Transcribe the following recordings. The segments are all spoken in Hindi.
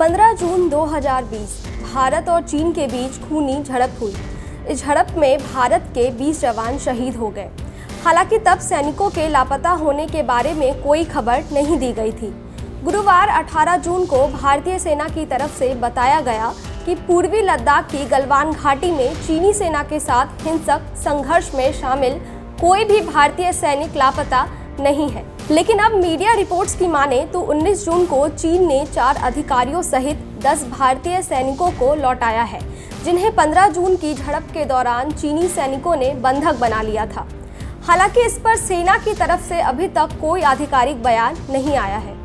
15 जून 2020 भारत और चीन के बीच खूनी झड़प हुई। इस झड़प में भारत के 20 जवान शहीद हो गए। हालांकि तब सैनिकों के लापता होने के बारे में कोई खबर नहीं दी गई थी। गुरुवार 18 जून को भारतीय सेना की तरफ से बताया गया कि पूर्वी लद्दाख की गलवान घाटी में चीनी सेना के साथ हिंसक संघर्ष में शामिल कोई भी भारतीय सैनिक लापता नहीं है। लेकिन अब मीडिया रिपोर्ट्स की माने तो 19 जून को चीन ने 4 अधिकारियों सहित 10 भारतीय सैनिकों को लौटाया है, जिन्हें 15 जून की झड़प के दौरान चीनी सैनिकों ने बंधक बना लिया था। हालांकि इस पर सेना की तरफ से अभी तक कोई आधिकारिक बयान नहीं आया है।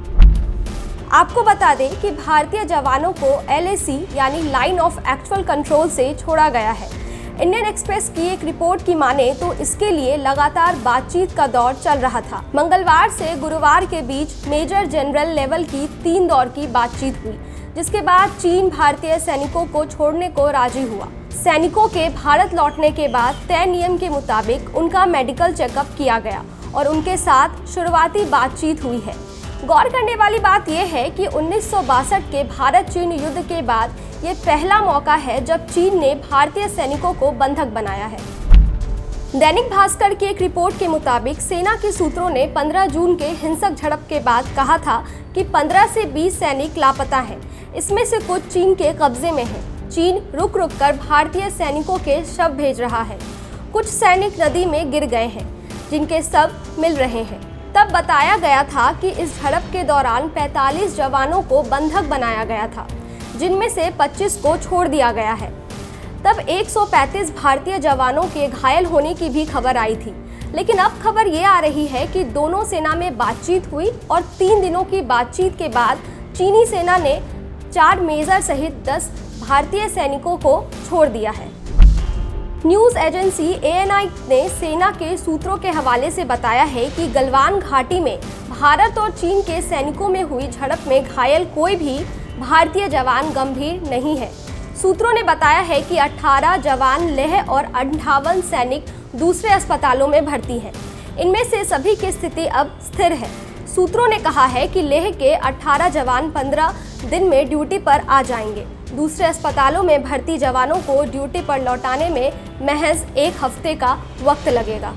आपको बता दें कि भारतीय जवानों को LAC यानी लाइन ऑफ एक्चुअल कंट्रोल से छोड़ा गया है। इंडियन एक्सप्रेस की एक रिपोर्ट की माने तो इसके लिए लगातार बातचीत का दौर चल रहा था। मंगलवार से गुरुवार के बीच मेजर जनरल लेवल की 3 दौर की बातचीत हुई, जिसके बाद चीन भारतीय सैनिकों को छोड़ने को राजी हुआ। सैनिकों के भारत लौटने के बाद तय नियम के मुताबिक उनका मेडिकल चेकअप किया गया और उनके साथ शुरुआती बातचीत हुई है। गौर करने वाली बात यह है कि 1962 के भारत चीन युद्ध के बाद ये पहला मौका है जब चीन ने भारतीय सैनिकों को बंधक बनाया है। दैनिक भास्कर की एक रिपोर्ट के मुताबिक सेना के सूत्रों ने 15 जून के हिंसक झड़प के बाद कहा था कि 15 से 20 सैनिक लापता हैं। इसमें से कुछ चीन के कब्जे में हैं। चीन रुक रुक कर भारतीय सैनिकों के शव भेज रहा है। कुछ सैनिक नदी में गिर गए हैं, जिनके शव मिल रहे हैं। तब बताया गया था कि इस झड़प के दौरान 45 जवानों को बंधक बनाया गया था, जिनमें से 25 को छोड़ दिया गया है। तब 135 भारतीय जवानों के घायल होने की भी खबर आई थी। लेकिन अब खबर ये आ रही है कि दोनों सेना में बातचीत हुई और 3 दिनों की बातचीत के बाद चीनी सेना ने 4 मेजर सहित 10 भारतीय सैनिकों को छोड़ दिया है। न्यूज़ एजेंसी ANI ने सेना के सूत्रों के हवाले से बताया है कि गलवान घाटी में भारत और चीन के सैनिकों में हुई झड़प में घायल कोई भी भारतीय जवान गंभीर नहीं है। सूत्रों ने बताया है कि 18 जवान लेह और 58 सैनिक दूसरे अस्पतालों में भर्ती हैं। इनमें से सभी की स्थिति अब स्थिर है। सूत्रों ने कहा है कि लेह के 18 जवान 15 दिन में ड्यूटी पर आ जाएंगे। दूसरे अस्पतालों में भर्ती जवानों को ड्यूटी पर लौटाने में महज 1 हफ्ते का वक्त लगेगा।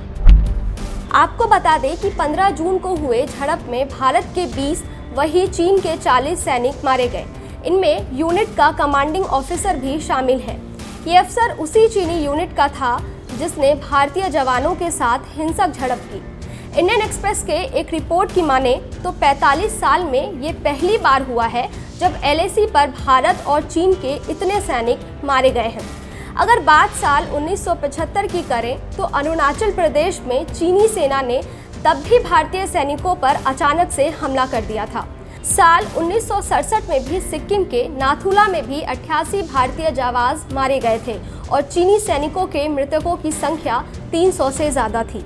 आपको बता दें कि 15 जून को हुए झड़प में भारत के 20 वहीं चीन के 40 सैनिक मारे गए। इनमें यूनिट का कमांडिंग ऑफिसर भी शामिल है। ये अफसर उसी चीनी यूनिट का था जिसने भारतीय जवानों के साथ हिंसक झड़प की। इंडियन एक्सप्रेस के एक रिपोर्ट की माने तो 45 साल में ये पहली बार हुआ है जब LAC पर भारत और चीन के इतने सैनिक मारे गए हैं। अगर बात साल 1975 की करें तो अरुणाचल प्रदेश में चीनी सेना ने तब भी भारतीय सैनिकों पर अचानक से हमला कर दिया था। साल 1967 में भी सिक्किम के नाथुला में भी 88 भारतीय जाबाज मारे गए थे और चीनी सैनिकों के मृतकों की संख्या 300 से ज़्यादा थी।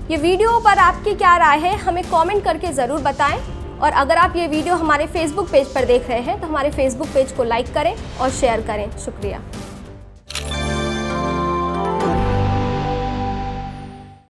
ये वीडियो पर आपकी क्या राय है, हमें कमेंट करके ज़रूर बताएं। और अगर आप ये वीडियो हमारे फेसबुक पेज पर देख रहे हैं तो हमारे फेसबुक पेज को लाइक करें और शेयर करें। शुक्रिया।